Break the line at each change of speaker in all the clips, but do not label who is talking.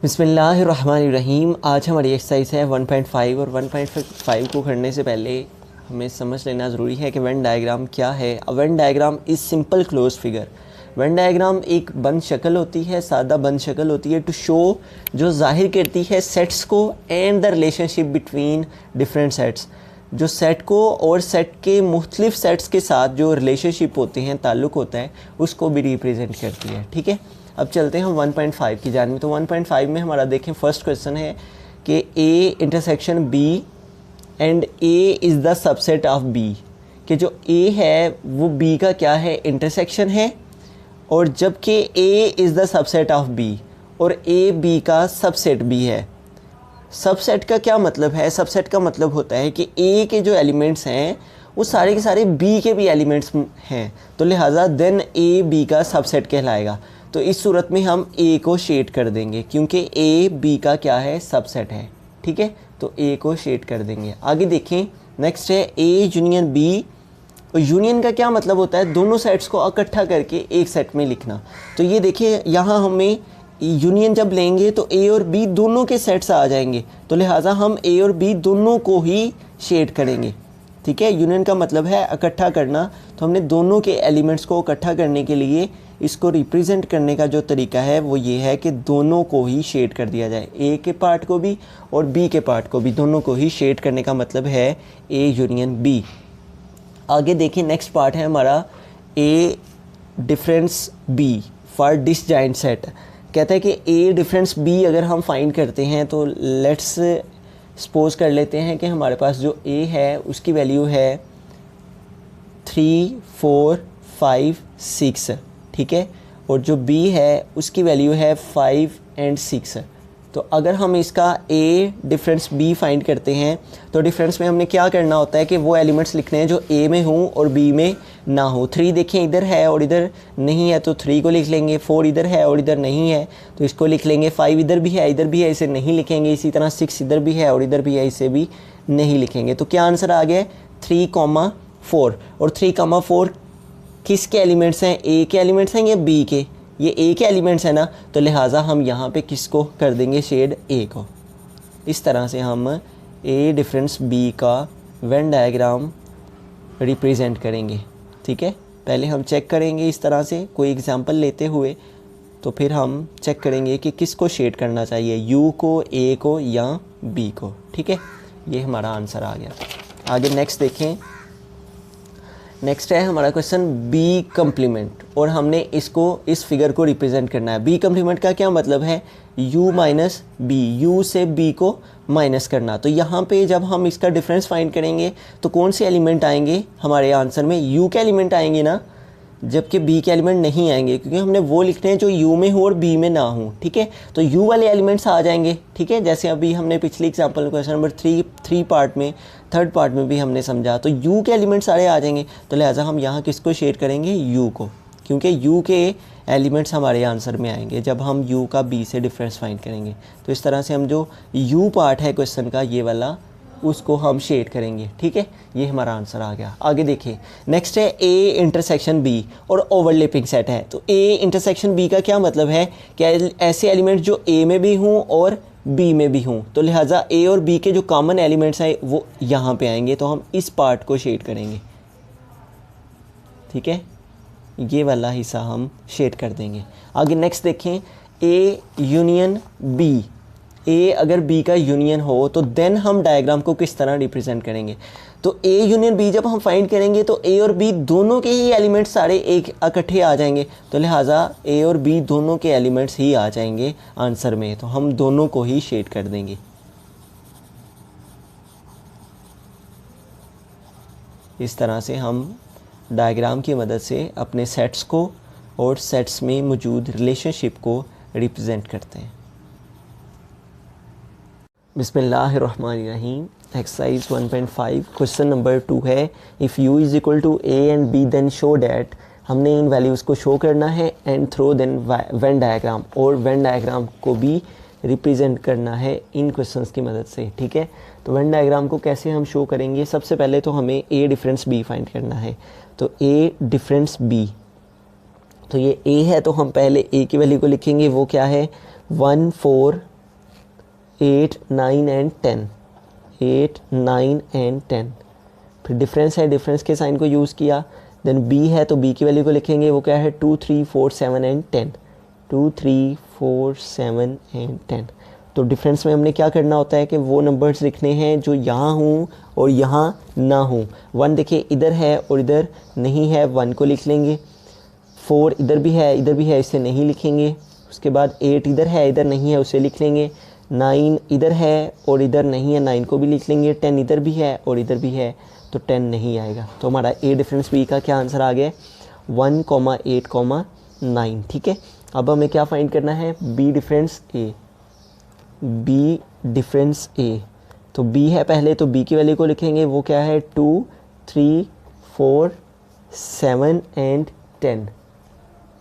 बिस्मिल्लाहिर्रहमानिर्रहीम। आज हमारी एक्सरसाइज है 1.5 और 1.5 को करने से पहले हमें समझ लेना ज़रूरी है कि वेन डायग्राम क्या है। A Venn diagram is simple close figure. Venn diagram एक बंद शक्ल होती है, सादा बंद शक्ल होती है टू शो, जो जाहिर करती है सेट्स को and the relationship between different sets. जो सेट को और सेट के मुख्तलिफ सेट्स के साथ जो रिलेशनशिप होते हैं, ताल्लुक़ होता है, उसको भी रिप्रेजेंट करती है। ठीक है, अब चलते हैं हम 1.5 की जानिब। तो 1.5 में हमारा देखें फर्स्ट क्वेश्चन है कि A intersection B and A is the subset of B, कि जो ए है वो बी का क्या है, इंटरसेक्शन है, और जबकि A is the subset of B और ए बी का सबसेट भी है। सबसेट का क्या मतलब है? सबसेट का मतलब होता है कि ए के जो एलिमेंट्स हैं वो सारे के सारे बी के भी एलिमेंट्स हैं, तो लिहाजा देन ए बी का सबसेट कहलाएगा। तो इस सूरत में हम ए को शेड कर देंगे क्योंकि ए बी का क्या है, सबसेट है। ठीक है, तो ए को शेड कर देंगे। आगे देखें, नेक्स्ट है ए यूनियन बी। और यूनियन का क्या मतलब होता है? दोनों सेट्स को इकट्ठा करके एक सेट में लिखना। तो ये देखिए, यहाँ हमें यूनियन जब लेंगे तो ए और बी दोनों के सेट्स आ जाएंगे, तो लिहाजा हम ए और बी दोनों को ही शेड करेंगे। ठीक है, यूनियन का मतलब है इकट्ठा करना, तो हमने दोनों के एलिमेंट्स को इकट्ठा करने के लिए इसको रिप्रेजेंट करने का जो तरीका है वो ये है कि दोनों को ही शेड कर दिया जाए, ए के पार्ट को भी और बी के पार्ट को भी, दोनों को ही शेड करने का मतलब है ए यूनियन बी। आगे देखिए, नेक्स्ट पार्ट है हमारा A difference B for disjoint set. कहता है कि ए डिफरेंस बी अगर हम फाइंड करते हैं तो लेट्स सपोज कर लेते हैं कि हमारे पास जो ए है उसकी वैल्यू है 3, 4, 5, 6। ठीक है, और जो b है उसकी वैल्यू है 5 और 6। तो अगर हम इसका a डिफरेंस b फाइंड करते हैं तो डिफरेंस में हमने क्या करना होता है कि वो एलिमेंट्स लिखने हैं जो a में हों और b में ना हो। 3 देखें इधर है और इधर नहीं है तो 3 को लिख लेंगे, 4 इधर है और इधर नहीं है तो इसको लिख लेंगे, 5 इधर भी है इसे नहीं लिखेंगे, इसी तरह 6 इधर भी है और इधर भी है, इसे भी नहीं लिखेंगे। तो क्या आंसर आ गया? 3,4। और 3,4 किसके एलिमेंट्स हैं? ए के एलिमेंट्स हैं या बी के? ये ए के एलिमेंट्स हैं ना, तो लिहाजा हम यहाँ पे किसको कर देंगे शेड? ए को। इस तरह से हम ए डिफरेंस बी का वेन डायग्राम रिप्रेजेंट करेंगे। ठीक है, पहले हम चेक करेंगे इस तरह से कोई एग्जांपल लेते हुए, तो फिर हम चेक करेंगे कि किसको शेड करना चाहिए, यू को, ए को या बी को। ठीक है, ये हमारा आंसर आ गया। आगे नेक्स्ट देखें, नेक्स्ट है हमारा क्वेश्चन बी कम्प्लीमेंट, और हमने इस फिगर को रिप्रेजेंट करना है। बी कम्प्लीमेंट का क्या मतलब है? u माइनस बी, यू से b को माइनस करना। तो यहाँ पे जब हम इसका डिफरेंस फाइंड करेंगे तो कौन से एलिमेंट आएंगे हमारे आंसर में? u के एलिमेंट आएंगे ना, जबकि b के एलिमेंट नहीं आएंगे क्योंकि हमने वो लिखने हैं जो u में हो और b में ना हो। ठीक है, तो u वाले एलिमेंट्स आ जाएंगे। ठीक है, जैसे अभी हमने पिछली एग्जांपल क्वेश्चन नंबर 3 पार्ट में, थर्ड पार्ट में भी हमने समझा, तो u के एलिमेंट्स सारे आ जाएंगे। तो लिहाजा हम यहाँ किसको शेड करेंगे? u को, क्योंकि u के एलिमेंट्स हमारे आंसर में आएंगे जब हम u का b से डिफरेंस फाइंड करेंगे। तो इस तरह से हम जो u पार्ट है क्वेश्चन का, ये वाला, उसको हम शेड करेंगे। ठीक है, ये हमारा आंसर आ गया। आगे देखिए, नेक्स्ट है ए इंटरसेक्शन बी और ओवरलैपिंग सेट है। तो ए इंटरसेक्शन बी का क्या मतलब है कि ऐसे एलिमेंट जो ए में भी हों और बी में भी हों, तो लिहाजा ए और बी के जो कॉमन एलिमेंट्स हैं वो यहाँ पे आएंगे, तो हम इस पार्ट को शेड करेंगे। ठीक है, ये वाला हिस्सा हम शेड कर देंगे। आगे नेक्स्ट देखें, ए यूनियन बी। ए अगर बी का यूनियन हो तो देन हम डायग्राम को किस तरह रिप्रेजेंट करेंगे? तो ए यूनियन बी जब हम फाइंड करेंगे तो ए और बी दोनों के ही एलिमेंट्स सारे एक इकट्ठे आ जाएंगे, तो लिहाजा ए और बी दोनों के एलिमेंट्स ही आ जाएंगे आंसर में, तो हम दोनों को ही शेड कर देंगे। इस तरह से हम डायग्राम की मदद से अपने सेट्स को और सेट्स में मौजूद रिलेशनशिप को रिप्रेजेंट करते हैं। बिस्मिल्लाहिर्रहमानिर्रहीम। एक्सरसाइज 1.5 क्वेश्चन नंबर 2 है, if u is equal to A and B then show that. हमने इन वैल्यूज़ को शो करना है and through then Venn diagram, और वेन डायग्राम को भी रिप्रेजेंट करना है इन क्वेश्चंस की मदद से। ठीक है, तो वेन डायग्राम को कैसे हम शो करेंगे? सबसे पहले तो हमें ए डिफरेंस बी फाइंड करना है। तो ए डिफरेंस बी, तो ये ए है तो हम पहले ए की वैल्यू को लिखेंगे, वो क्या है? 1 4 8 9 एंड 10, 8 9 एंड 10। फिर डिफरेंस है, डिफरेंस के साइन को यूज़ किया। देन बी है तो बी की वैल्यू को लिखेंगे, वो क्या है 2 3 4 7 एंड 10, 2 3 4 7 एंड 10। तो डिफरेंस में हमने क्या करना होता है कि वो नंबर्स लिखने हैं जो यहाँ हूँ और यहाँ ना हूँ। 1 देखिए इधर है और इधर नहीं है, 1 को लिख लेंगे। 4 इधर भी है इधर भी है, इसे नहीं लिखेंगे। उसके बाद 8 इधर है इधर नहीं है, उसे लिख लेंगे। 9 इधर है और इधर नहीं है, 9 को भी लिख लेंगे। 10 इधर भी है और इधर भी है, तो 10 नहीं आएगा। तो हमारा ए डिफरेंस बी का क्या आंसर आ गया, 1, 8, 9। ठीक है, अब हमें क्या फाइंड करना है, बी डिफरेंस ए। बी डिफरेंस ए, तो बी है पहले, तो बी की वैल्यू को लिखेंगे, वो क्या है 2 3 4 7 एंड 10।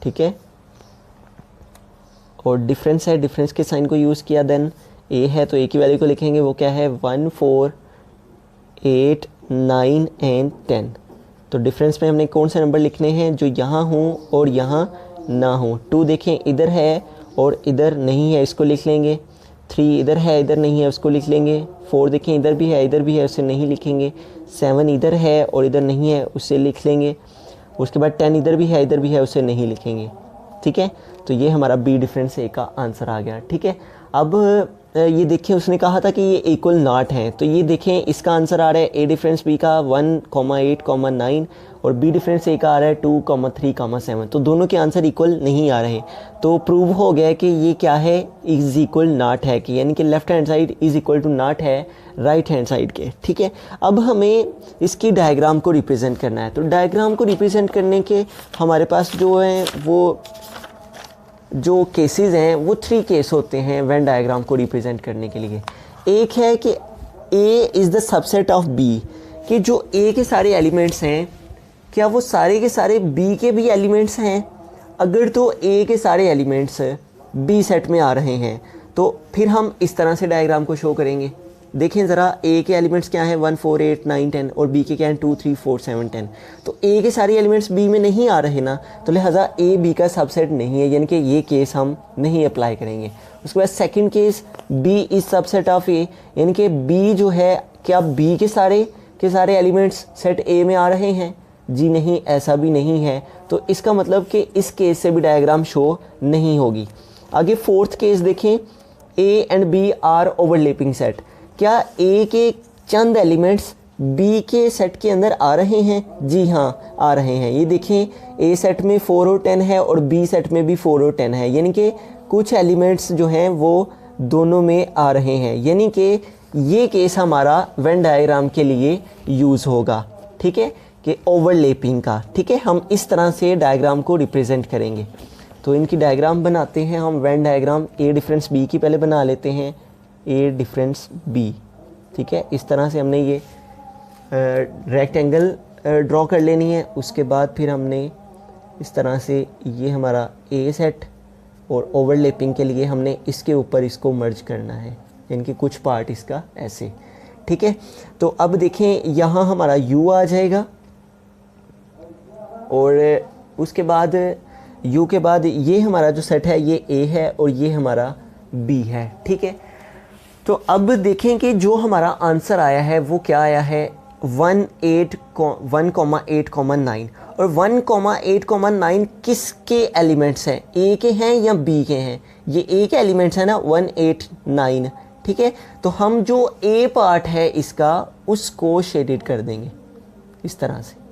ठीक है, और डिफरेंस है, डिफरेंस के साइन को यूज़ किया। देन ए है तो ए की वैल्यू को लिखेंगे, वो क्या है 1 4 8 9 एंड 10। तो डिफरेंस में हमने कौन से नंबर लिखने हैं, जो यहाँ हूँ और यहाँ ना हूँ। 2 देखें इधर है और इधर नहीं है, इसको लिख लेंगे। 3 इधर है इधर नहीं है, उसको लिख लेंगे। 4 देखें इधर भी है इधर भी है, उसे नहीं लिखेंगे। 7 इधर है और इधर नहीं है, उसे लिख लेंगे। उसके बाद 10 इधर भी है इधर भी है, उसे नहीं लिखेंगे। ठीक है, तो ये हमारा बी डिफरेंस ए का आंसर आ गया। ठीक है, अब ये देखें उसने कहा था कि ये इक्वल नॉट है, तो ये देखें इसका आंसर आ रहा है ए डिफरेंस बी का 1, 8, 9 और बी डिफरेंस ए का आ रहा है 2, 3, 7। तो दोनों के आंसर इक्वल नहीं आ रहे, तो प्रूव हो गया कि ये क्या है, इज इक्वल नॉट है, कि यानी कि left hand side is equal to not है राइट हैंड साइड के। ठीक है, अब हमें इसकी डायग्राम को रिप्रेजेंट करना है। तो डायग्राम को रिप्रेजेंट करने के हमारे पास जो है वो जो केसेस हैं वो 3 केस होते हैं वेन डायग्राम को रिप्रेजेंट करने के लिए। एक है कि A is the subset of B, कि जो A के सारे एलिमेंट्स हैं क्या वो सारे के सारे B के भी एलिमेंट्स हैं। अगर तो A के सारे एलिमेंट्स B सेट में आ रहे हैं तो फिर हम इस तरह से डायग्राम को शो करेंगे। देखें ज़रा, A के एलिमेंट्स क्या हैं 1 4 8 9 10 और B के क्या हैं 2 3 4 7 10। तो A के सारे एलिमेंट्स B में नहीं आ रहे ना, तो लिहाजा A B का सबसेट नहीं है, यानी कि ये केस हम नहीं अप्लाई करेंगे। उसके बाद second case B is subset of A, यानी कि B जो है क्या B के सारे एलिमेंट्स सेट A में आ रहे हैं। जी नहीं, ऐसा भी नहीं है, तो इसका मतलब कि इस केस से भी डायग्राम शो नहीं होगी। आगे फोर्थ केस देखें, A and B are overlapping set, क्या A के चंद एलिमेंट्स B के सेट के अंदर आ रहे हैं। जी हाँ, आ रहे हैं। ये देखें A सेट में 4 और 10 है और B सेट में भी 4 और 10 है, यानी कि कुछ एलिमेंट्स जो हैं वो दोनों में आ रहे हैं, यानी कि ये केस हमारा वेन डायग्राम के लिए यूज़ होगा। ठीक है, कि ओवरलैपिंग का। ठीक है, हम इस तरह से डायग्राम को रिप्रेजेंट करेंगे। तो इनकी डायग्राम बनाते हैं हम। Venn diagram A difference B की पहले बना लेते हैं, ए डिफरेंस बी। ठीक है, इस तरह से हमने ये रेक्टेंगल ड्रॉ कर लेनी है। उसके बाद फिर हमने इस तरह से ये हमारा ए सेट और ओवरलैपिंग के लिए हमने इसके ऊपर इसको मर्ज करना है, यानी कि कुछ पार्ट इसका ऐसे। ठीक है, तो अब देखें यहाँ हमारा यू आ जाएगा और उसके बाद यू के बाद ये हमारा जो सेट है ये ए है और ये हमारा बी है। ठीक है, तो अब देखें कि जो हमारा आंसर आया है वो क्या आया है 1, 8, 9 और 1, 8, 9 किसके एलिमेंट्स हैं, ए के हैं या बी के हैं। ये ए के एलिमेंट्स हैं ना 1, 8, 9। ठीक है, तो हम जो ए पार्ट है इसका उसको शेडेड कर देंगे इस तरह से।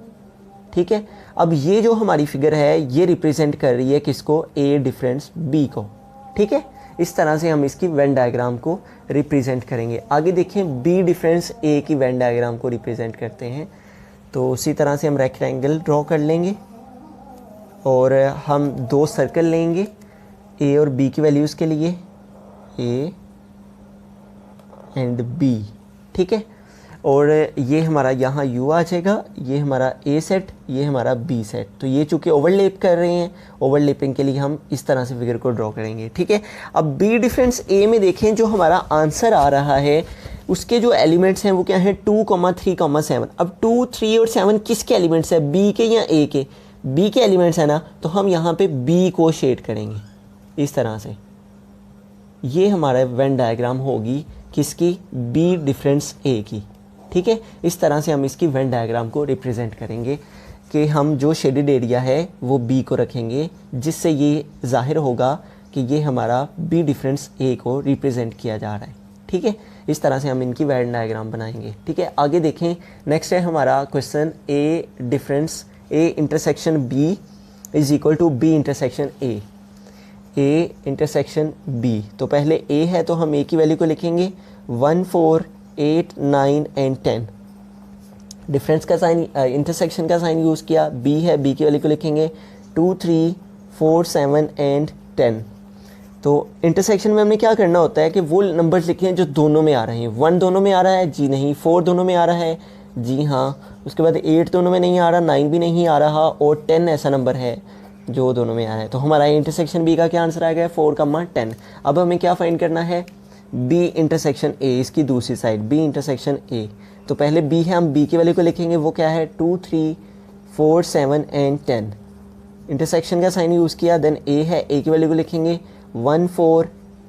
ठीक है, अब ये जो हमारी फिगर है ये रिप्रेजेंट कर रही है किसको, ए डिफरेंस बी को। ठीक है, इस तरह से हम इसकी वेन डायग्राम को रिप्रेजेंट करेंगे। आगे देखें बी डिफरेंस ए की वेन डायग्राम को रिप्रेजेंट करते हैं। तो उसी तरह से हम रेक्टेंगल ड्रॉ कर लेंगे और हम 2 सर्कल लेंगे ए और बी की वैल्यूज़ के लिए, ए एंड बी। ठीक है, और ये हमारा यहाँ यू आ जाएगा, ये हमारा ए सेट, ये हमारा बी सेट। तो ये चूँकि ओवरलैप कर रहे हैं, ओवरलैपिंग के लिए हम इस तरह से फिगर को ड्रॉ करेंगे। ठीक है, अब बी डिफरेंस ए में देखें जो हमारा आंसर आ रहा है उसके जो एलिमेंट्स हैं वो क्या हैं 2, 3, 7। अब 2, 3 और 7 किसके एलिमेंट्स है, बी के या ए के। बी के एलिमेंट्स है ना, तो हम यहाँ पे बी को शेड करेंगे इस तरह से। ये हमारा वेन डायग्राम होगी किसकी, बी डिफरेंस ए की। ठीक है, इस तरह से हम इसकी वेन डायग्राम को रिप्रेजेंट करेंगे कि हम जो शेडेड एरिया है वो बी को रखेंगे, जिससे ये ज़ाहिर होगा कि ये हमारा बी डिफरेंस ए को रिप्रेजेंट किया जा रहा है। ठीक है, इस तरह से हम इनकी वेन डायग्राम बनाएंगे। ठीक है, आगे देखें, नेक्स्ट है हमारा question A difference A intersection B is equal to B intersection A. A intersection B, तो पहले ए है तो हम ए की वैल्यू को लिखेंगे 1 4 8 9 एंड 10। डिफरेंस का साइन, इंटरसेक्शन का साइन यूज़ किया, बी है, बी की वैल्यू को लिखेंगे 2 3 4 7 एंड 10। तो इंटरसेक्शन में हमने क्या करना होता है कि वो नंबर्स लिखे हैं जो दोनों में आ रहे हैं। 1 दोनों में आ रहा है, जी नहीं। 4 दोनों में आ रहा है, जी हाँ। उसके बाद 8 दोनों में नहीं आ रहा, 9 भी नहीं आ रहा, और 10 ऐसा नंबर है जो दोनों में आया है। तो हमारा इंटरसेक्शन बी का क्या आंसर आएगा, 4, 10। अब हमें क्या फाइंड करना है, बी इंटरसेक्शन ए, इसकी दूसरी साइड बी इंटरसेक्शन ए। तो पहले बी है, हम बी की वैल्यू को लिखेंगे, वो क्या है 2 3 4 7 एंड 10। इंटरसेक्शन का साइन यूज़ किया, देन ए है, ए की वैल्यू को लिखेंगे 1 4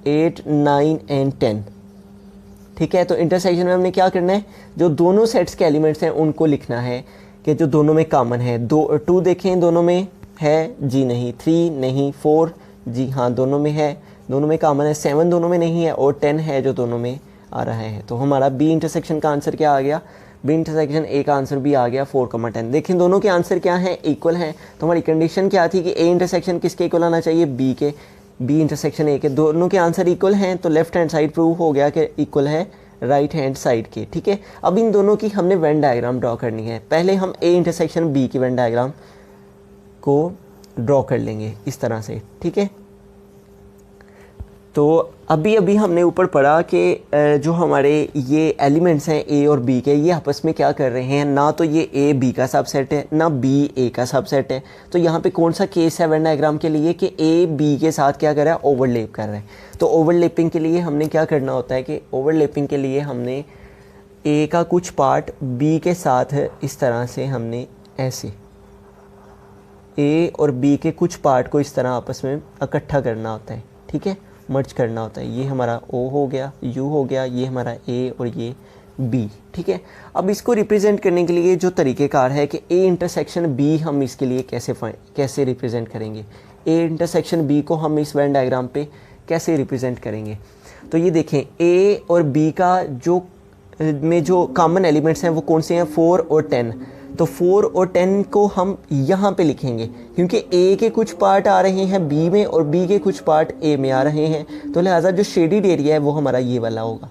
8 9 एंड 10। ठीक है, तो इंटरसेक्शन में हमने क्या करना है, जो दोनों सेट्स के एलिमेंट्स हैं उनको लिखना है कि जो दोनों में कॉमन है। 2 देखें दोनों में है, जी नहीं। 3 नहीं। 4 जी हाँ दोनों में है, दोनों में कॉमन है। 7 दोनों में नहीं है, और 10 है जो दोनों में आ रहा है। तो हमारा बी इंटरसेक्शन का आंसर क्या आ गया, बी इंटरसेक्शन ए का आंसर भी आ गया 4, 10। देखें दोनों के आंसर क्या हैं, इक्वल हैं। तो हमारी कंडीशन क्या थी कि ए इंटरसेक्शन किसके इक्वल आना चाहिए, बी के, बी इंटरसेक्शन ए के। दोनों के आंसर इक्वल हैं, तो लेफ्ट हैंड साइड प्रूव हो गया कि इक्वल है राइट हैंड साइड के। ठीक है, अब इन दोनों की हमने वेन डायग्राम ड्रॉ करनी है। पहले हम ए इंटरसेक्शन बी की वेन डायग्राम को ड्रॉ कर लेंगे इस तरह से। ठीक है, तो अभी हमने ऊपर पढ़ा कि जो हमारे ये एलिमेंट्स हैं ए और बी के, ये आपस में क्या कर रहे हैं, ना तो ये ए बी का सबसेट है, ना बी ए का सबसेट है। तो यहाँ पे कौन सा केस है वेन डायग्राम के लिए कि ए बी के साथ क्या कर रहा है, ओवरलैप कर रहा है। तो ओवरलैपिंग के लिए हमने क्या करना होता है कि ओवरलैपिंग के लिए हमने ए का कुछ पार्ट बी के साथ इस तरह से हमने ऐसे ए और बी के कुछ पार्ट को इस तरह आपस में इकट्ठा करना होता है। ठीक है, मर्ज करना होता है। ये हमारा ओ हो गया, यू हो गया, ये हमारा ए और ये बी। ठीक है, अब इसको रिप्रेजेंट करने के लिए जो तरीक़ेकार है कि ए इंटरसेक्शन बी हम इसके लिए कैसे रिप्रेजेंट करेंगे, ए इंटरसेक्शन बी को हम इस वेन डायग्राम पे कैसे रिप्रेजेंट करेंगे। तो ये देखें, ए और बी का जो कॉमन एलिमेंट्स हैं वो कौन से हैं, 4 और 10। तो 4 और 10 को हम यहाँ पे लिखेंगे, क्योंकि ए के कुछ पार्ट आ रहे हैं बी में और बी के कुछ पार्ट ए में आ रहे हैं। तो लिहाजा जो शेडेड एरिया है वो हमारा ये वाला होगा।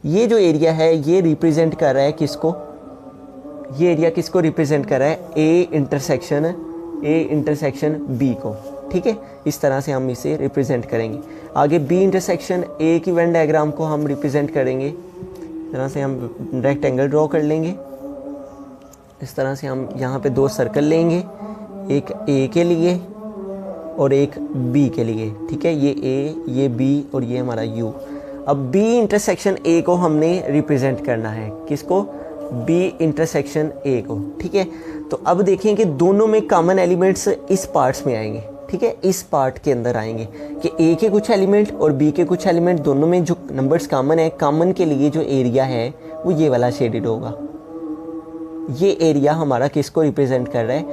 ये जो एरिया है ये रिप्रेजेंट कर रहा है किसको, ये एरिया किसको रिप्रेजेंट कर रहा है, ए इंटरसेक्शन बी को। ठीक है, इस तरह से हम इसे रिप्रेजेंट करेंगे। आगे बी इंटरसेक्शन ए की वेन डायग्राम को हम रिप्रेजेंट करेंगे। इस तरह से हम रेक्टेंगल ड्रॉ कर लेंगे। इस तरह से हम यहाँ पे 2 सर्कल लेंगे, एक ए के लिए और एक बी के लिए। ठीक है, ये ए, ये बी और ये हमारा यू। अब बी इंटरसेक्शन ए को हमने रिप्रेजेंट करना है, किसको, बी इंटरसेक्शन ए को। ठीक है, तो अब देखें कि दोनों में कॉमन एलिमेंट्स इस पार्ट्स में आएंगे। ठीक है, इस पार्ट के अंदर आएंगे कि ए के कुछ एलिमेंट और बी के कुछ एलिमेंट, दोनों में जो नंबर्स कॉमन है, कॉमन के लिए जो एरिया है वो ये वाला शेडेड होगा। ये एरिया हमारा किसको रिप्रेजेंट कर रहा है,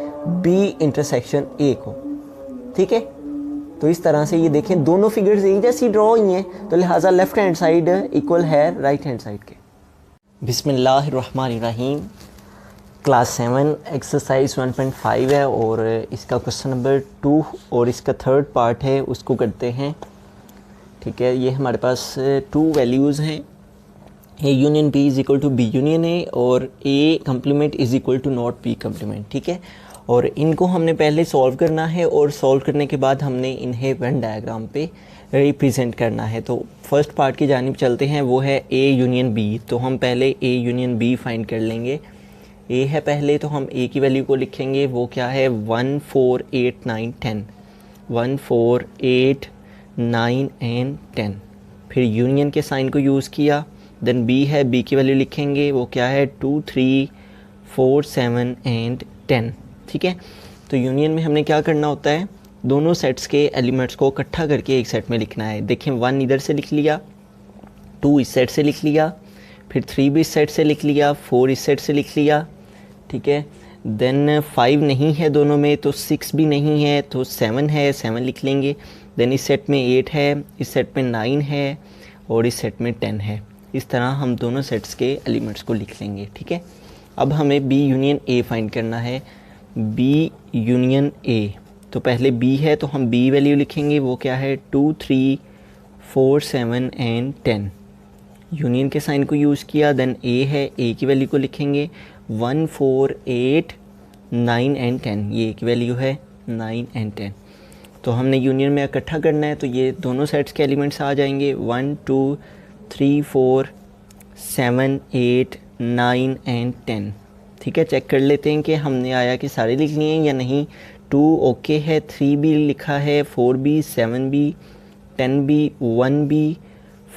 बी इंटरसेक्शन ए को। ठीक है, तो इस तरह से ये देखें दोनों फिगर्स एक जैसी ड्रॉ हुई हैं, तो लिहाजा लेफ्ट हैंड साइड इक्वल है राइट हैंड साइड के। बिस्मिल्लाहिर्रहमानिर्रहीम। क्लास 7 एक्सरसाइज 1.5 है और इसका क्वेश्चन नंबर 2 और इसका थर्ड पार्ट है, उसको करते हैं। ठीक है, ये हमारे पास 2 वैल्यूज़ हैं, A union B is equal to B union A और A complement is equal to not B complement. ठीक है, और इनको हमने पहले सॉल्व करना है और सॉल्व करने के बाद हमने इन्हें वेन डायग्राम पे रिप्रेजेंट करना है। तो फर्स्ट पार्ट की जानिब चलते हैं, वो है ए यूनियन बी। तो हम पहले ए यूनियन बी फाइंड कर लेंगे। ए है पहले, तो हम ए की वैल्यू को लिखेंगे, वो क्या है 1 4 8 9 10, 1 4 8 9 एंड 10। फिर यूनियन के साइन को यूज़ किया। देन बी है, बी की वैल्यू लिखेंगे, वो क्या है 2 3 4 7 एंड 10। ठीक है, तो यूनियन में हमने क्या करना होता है, दोनों सेट्स के एलिमेंट्स को इकट्ठा करके एक सेट में लिखना है। देखें 1 इधर से लिख लिया, 2 इस सेट से लिख लिया, फिर 3 भी इस सेट से लिख लिया, 4 इस सेट से लिख लिया, ठीक है। देन 5 नहीं है दोनों में, तो 6 भी नहीं है, तो 7 है, 7 लिख लेंगे। देन इस सेट में 8 है, इस सेट में 9 है और इस सेट में 10 है। इस तरह हम दोनों सेट्स के एलिमेंट्स को लिख लेंगे, ठीक है। अब हमें B यूनियन A फाइंड करना है। B यूनियन A, तो पहले B है तो हम B वैल्यू लिखेंगे, वो क्या है 2, 3, 4, 7 एंड 10। यूनियन के साइन को यूज़ किया। देन A है, A की वैल्यू को लिखेंगे 1, 4, 8, 9 एंड 10। ये एक वैल्यू है 9 एंड 10। तो हमने यूनियन में इकट्ठा करना है, तो ये दोनों सेट्स के एलिमेंट्स आ जाएंगे 1, 2, 3, 4, 7, 8, 9 एंड 10, ठीक है। चेक कर लेते हैं कि हमने आया कि सारे लिख लिए हैं या नहीं। 2 ओके है, 3 भी लिखा है, 4 भी, 7 भी, 10 भी, 1 भी,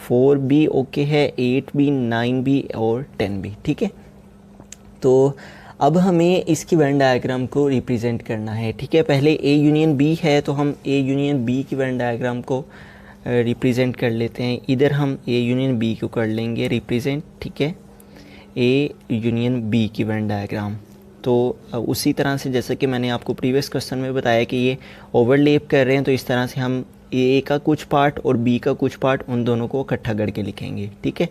4 भी ओके है, 8 भी, 9 भी और 10 भी, ठीक है। तो अब हमें इसकी वेन डायग्राम को रिप्रेजेंट करना है, ठीक है। पहले A यूनियन B है तो हम A यूनियन B की वेन डायग्राम को रिप्रेजेंट कर लेते हैं। इधर हम A यूनियन B को कर लेंगे रिप्रेजेंट, ठीक है, A यूनियन B की वेन डायग्राम। तो उसी तरह से जैसे कि मैंने आपको प्रीवियस क्वेश्चन में बताया कि ये ओवरलैप कर रहे हैं, तो इस तरह से हम A का कुछ पार्ट और B का कुछ पार्ट उन दोनों को इकट्ठा करके लिखेंगे, ठीक है।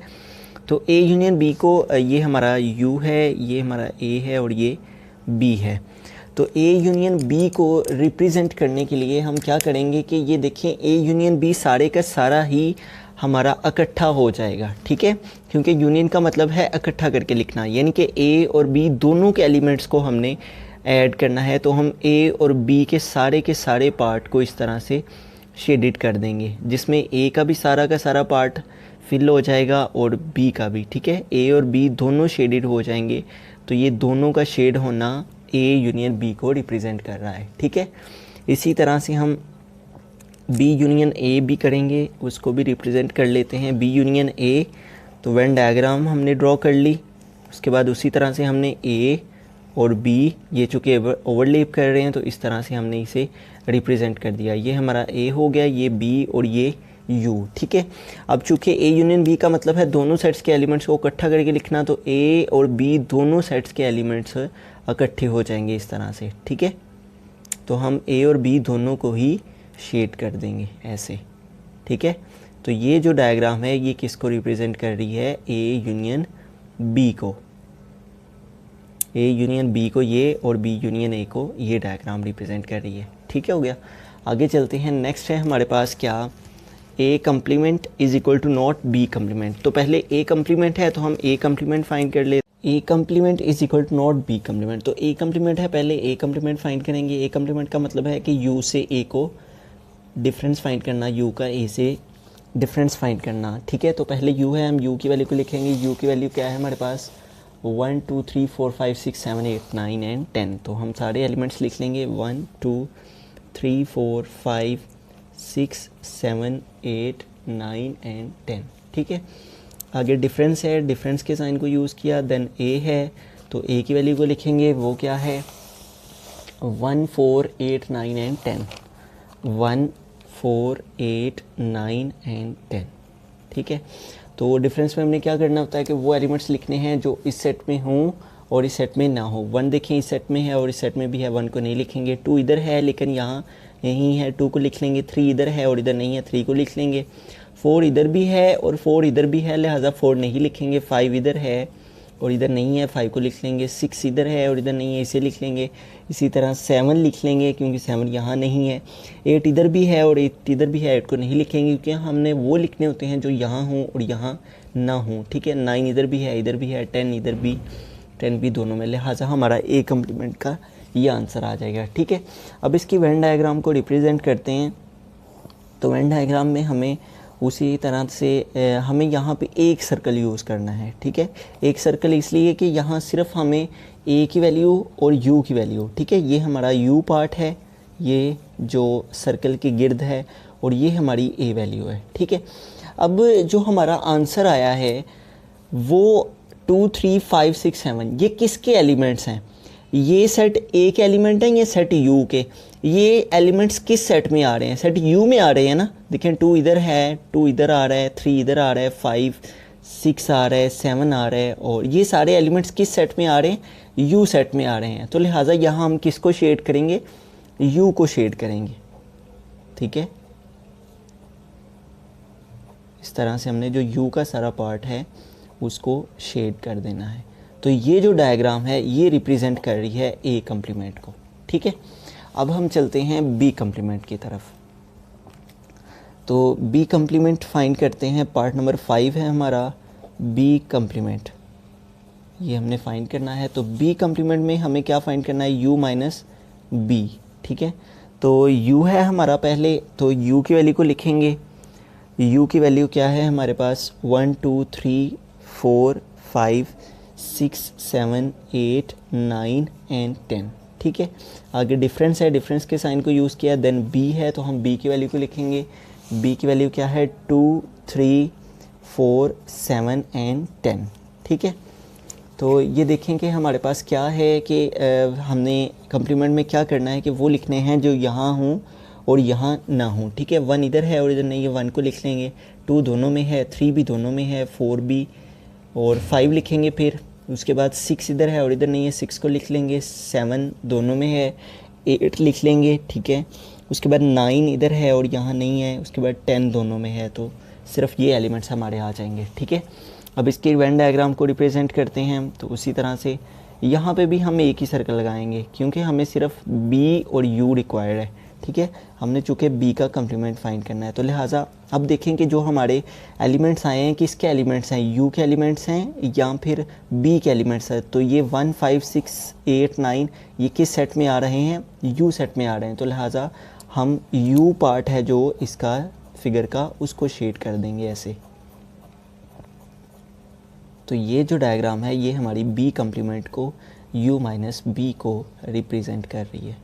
तो A यूनियन B को, ये हमारा U है, ये हमारा A है और ये B है। तो A यूनियन B को रिप्रेजेंट करने के लिए हम क्या करेंगे कि ये देखें A यूनियन B सारे का सारा ही हमारा इकट्ठा हो जाएगा, ठीक है, क्योंकि यूनियन का मतलब है इकट्ठा करके लिखना, यानी कि A और B दोनों के एलिमेंट्स को हमने ऐड करना है। तो हम A और B के सारे पार्ट को इस तरह से शेडेड कर देंगे, जिसमें A का भी सारा का सारा पार्ट फिल हो जाएगा और B का भी, ठीक है। A और B दोनों शेडेड हो जाएंगे, तो ये दोनों का शेड होना A यूनियन B को रिप्रेजेंट कर रहा है, ठीक है। इसी तरह से हम B यूनियन A भी करेंगे, उसको भी रिप्रेजेंट कर लेते हैं। B यूनियन A, तो वेन डायग्राम हमने ड्रॉ कर ली। उसके बाद उसी तरह से हमने A और B, ये चूँकि ओवरलैप कर रहे हैं तो इस तरह से हमने इसे रिप्रेजेंट कर दिया। ये हमारा A हो गया, ये B और ये U, ठीक है। अब चूँकि A यूनियन B का मतलब है दोनों सेट्स के एलिमेंट्स को इकट्ठा करके लिखना, तो A और B दोनों सेट्स के एलिमेंट्स इकट्ठे हो जाएंगे इस तरह से, ठीक है। तो हम A और B दोनों को ही शेड कर देंगे ऐसे, ठीक है। तो ये जो डायग्राम है ये किसको रिप्रेजेंट कर रही है, A यूनियन B को, A यूनियन B को ये और B यूनियन A को ये डायग्राम रिप्रेजेंट कर रही है, ठीक है। हो गया, आगे चलते हैं। नेक्स्ट है हमारे पास क्या, A complement is equal to not B complement. तो पहले A कम्प्लीमेंट है तो हम A कम्प्लीमेंट फाइंड कर ले। A complement is equal to not B complement. तो A कम्प्लीमेंट है, पहले A कम्प्लीमेंट फाइंड करेंगे। A कम्प्लीमेंट का मतलब है कि U से A को डिफरेंस फाइंड करना, U का A से डिफरेंस फाइंड करना, ठीक है। तो पहले U है, हम U की वैल्यू को लिखेंगे। U की वैल्यू क्या है हमारे पास, 1, 2, 3, 4, 5, 6, 7, 8, 9 एंड 10। तो हम सारे एलिमेंट्स लिख लेंगे 1, 2, 3, 4, 5, 6, 7, 8, 9 एंड 10, ठीक है। आगे डिफरेंस है, डिफरेंस के साइन को यूज़ किया। देन A है, तो A की वैल्यू को लिखेंगे, वो क्या है 1, 4, 8, 9 एंड 10। 1, 4, 8, 9 एंड 10, ठीक है। तो डिफरेंस में हमने क्या करना होता है कि वो एलिमेंट्स लिखने हैं जो इस सेट में हों और इस सेट में ना हो। 1 देखें इस सेट में है और इस सेट में भी है, 1 को नहीं लिखेंगे। 2 इधर है लेकिन यहाँ नहीं है, 2 को लिख लेंगे। 3 इधर है और इधर नहीं है, 3 को लिख लेंगे। 4 इधर भी है और 4 इधर भी है, लिहाजा 4 नहीं लिखेंगे। 5 इधर है और इधर नहीं है, 5 को लिख लेंगे। 6 इधर है और इधर नहीं है, इसे लिख लेंगे। इसी तरह 7 लिख लेंगे क्योंकि 7 यहाँ नहीं है। 8 इधर भी है और 8 इधर भी है, 8 को नहीं लिखेंगे क्योंकि हमने वो लिखने होते हैं जो यहाँ हों और यहाँ ना हों, ठीक है। 9 इधर भी है, इधर भी है, 10 इधर भी, 10 भी दोनों में, लिहाजा हमारा A कम्प्लीमेंट का ये आंसर आ जाएगा, ठीक है। अब इसकी वेन डायग्राम को रिप्रेजेंट करते हैं। तो वेन डायग्राम में हमें उसी तरह से हमें यहाँ पे एक सर्कल यूज़ करना है, ठीक है। एक सर्कल इसलिए कि यहाँ सिर्फ हमें A की वैल्यू और U की वैल्यू, ठीक है, ये हमारा U पार्ट है, ये जो सर्कल के गिर्द है, और ये हमारी A वैल्यू है, ठीक है। अब जो हमारा आंसर आया है वो 2, 3, 5, 6, 7 ये किसके एलिमेंट्स हैं, ये सेट A के एलिमेंट हैं, ये सेट U के। ये एलिमेंट्स किस सेट में आ रहे हैं, सेट यू में आ रहे हैं ना। देखें 2 इधर है, 2 इधर आ रहा है, 3 इधर आ रहा है, 5 6 आ रहा है, 7 आ रहा है, और ये सारे एलिमेंट्स किस सेट में आ रहे हैं, यू सेट में आ रहे हैं। तो लिहाजा यहाँ हम किसको शेड करेंगे, यू को शेड करेंगे। ठीक है, इस तरह से हमने जो यू का सारा पार्ट है उसको शेड कर देना है। तो ये जो डायग्राम है ये रिप्रेजेंट कर रही है ए कम्प्लीमेंट को। ठीक है, अब हम चलते हैं बी कम्प्लीमेंट की तरफ। तो बी कम्प्लीमेंट फाइंड करते हैं, पार्ट नंबर 5 है हमारा बी कम्प्लीमेंट, ये हमने फाइंड करना है। तो बी कम्प्लीमेंट में हमें क्या फाइंड करना है, u माइनस बी। ठीक है, तो u है हमारा पहले, तो u की वैल्यू को लिखेंगे। u की वैल्यू क्या है हमारे पास, 1 2 3 4 5 6 7 8 9 एंड 10। ठीक है, आगे डिफरेंस है, डिफरेंस के साइन को यूज़ किया। देन b है, तो हम b की वैल्यू को लिखेंगे। b की वैल्यू क्या है, 2 3 4 7 एंड 10। ठीक है, तो ये देखें कि हमारे पास क्या है कि हमने कम्प्लीमेंट में क्या करना है कि वो लिखने हैं जो यहाँ हूँ और यहाँ ना हूँ। ठीक है, 1 इधर है और इधर नहीं है, 1 को लिख लेंगे। 2 दोनों में है, 3 भी दोनों में है, 4 भी, और 5 लिखेंगे। फिर उसके बाद 6 इधर है और इधर नहीं है, 6 को लिख लेंगे। 7 दोनों में है, 8 लिख लेंगे। ठीक है, उसके बाद 9 इधर है और यहाँ नहीं है, उसके बाद 10 दोनों में है, तो सिर्फ ये एलिमेंट्स हमारे आ जाएंगे। ठीक है, अब इसके वेन डायग्राम को रिप्रेजेंट करते हैं। तो उसी तरह से यहाँ पे भी हम एक ही सर्कल लगाएंगे, क्योंकि हमें सिर्फ बी और यू रिक्वायर्ड है। ठीक है, हमने चूँकि बी का कम्प्लीमेंट फाइंड करना है, तो लिहाजा अब देखें कि जो हमारे एलिमेंट्स आए हैं किसके एलिमेंट्स हैं, यू के एलिमेंट्स हैं या फिर बी के एलिमेंट्स हैं। तो ये 1 5 6 8 9 ये किस सेट में आ रहे हैं, यू सेट में आ रहे हैं। तो लिहाजा हम यू पार्ट है जो इसका फिगर का, उसको शेड कर देंगे ऐसे। तो ये जो डायग्राम है ये हमारी बी कम्प्लीमेंट को u माइनस बी को रिप्रेजेंट कर रही है।